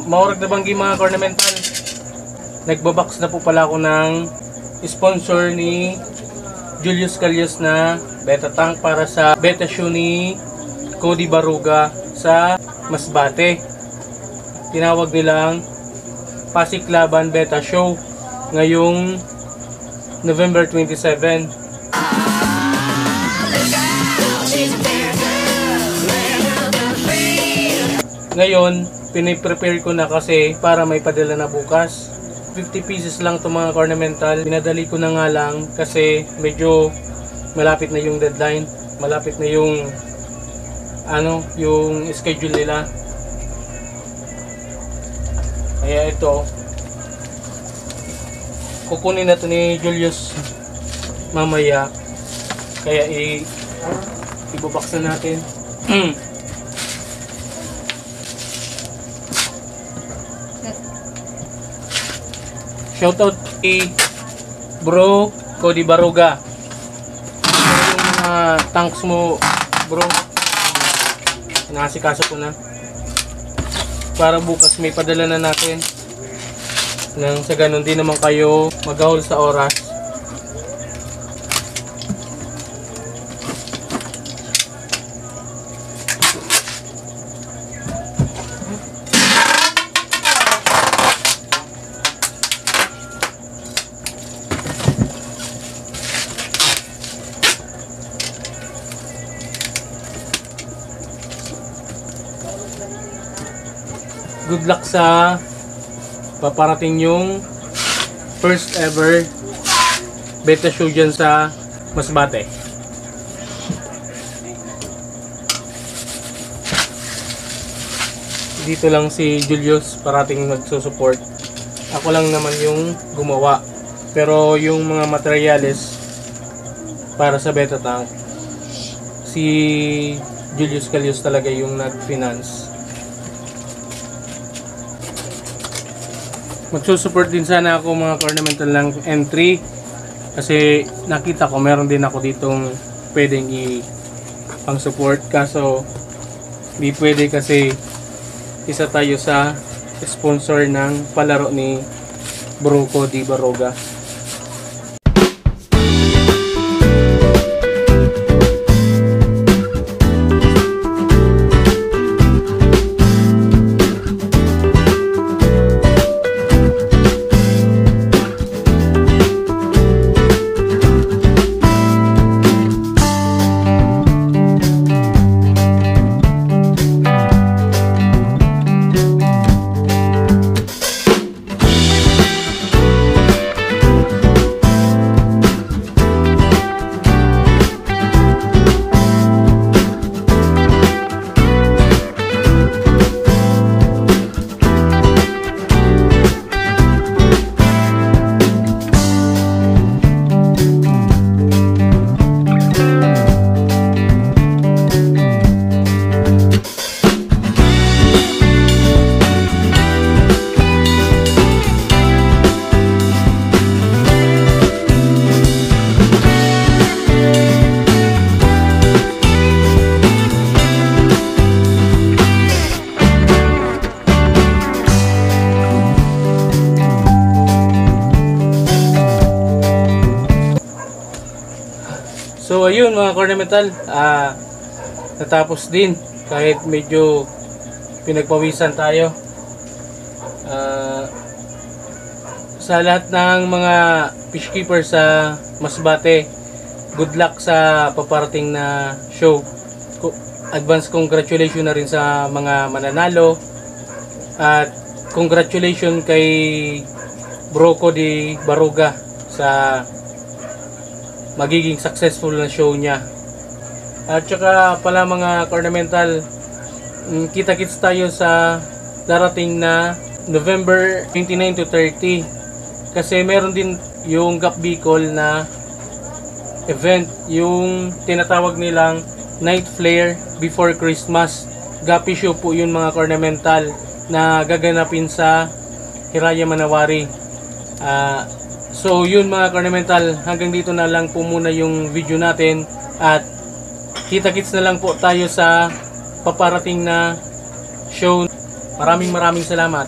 Maurag na banggi mga ornamental. Nagbabox na po pala ako ng sponsor ni Julius Calios na beta tank para sa beta show ni Cody Baruga sa Masbate. Tinawag nilang Pasiklaban Beta Show ngayong November 27. Ngayon, piniprepare ko na kasi para may padala na bukas. 50 pieces lang itong mga ornamental. Pinadali ko na nga lang kasi medyo malapit na yung deadline. Malapit na yung yung schedule nila. Kaya ito, kukunin na ito ni Julius mamaya. Kaya ibubox na natin. Shoutout kay Bro Cody Baruga. Yung mga tanks mo, bro, nakasikaso ko na para bukas may padala na natin nang sa ganun din naman kayo maghahol sa oras. Good luck sa paparating yung first ever beta show dyan sa Masbate. Dito lang si Julius parating magsusupport. Ako lang naman yung gumawa. Pero yung mga materyales para sa beta tank, si Julius Calios talaga yung nag-finance. Magsusupport din sana ako mga ornamental ng N3 kasi nakita ko meron din ako ditong pwedeng pang support, kaso di pwede kasi isa tayo sa sponsor ng palaro ni Bro Cody Baruga. So ayun mga ornamental, natapos din kahit medyo pinagpawisan tayo. Sa lahat ng mga fish keeper sa Masbate, good luck sa paparating na show. Advance congratulations na rin sa mga mananalo at congratulations kay Bro Cody Baruga sa magiging successful na show niya. At saka pala mga ornamental, kita-kits tayo sa darating na November 29 to 30 kasi meron din yung Gap Bicol na event, yung tinatawag nilang Night Flare Before Christmas. Gapi show po yun mga ornamental na gaganapin sa Hiraya Manawari. So yun mga ornamental, hanggang dito na lang po muna yung video natin at kita-kits na lang po tayo sa paparating na show Maraming salamat.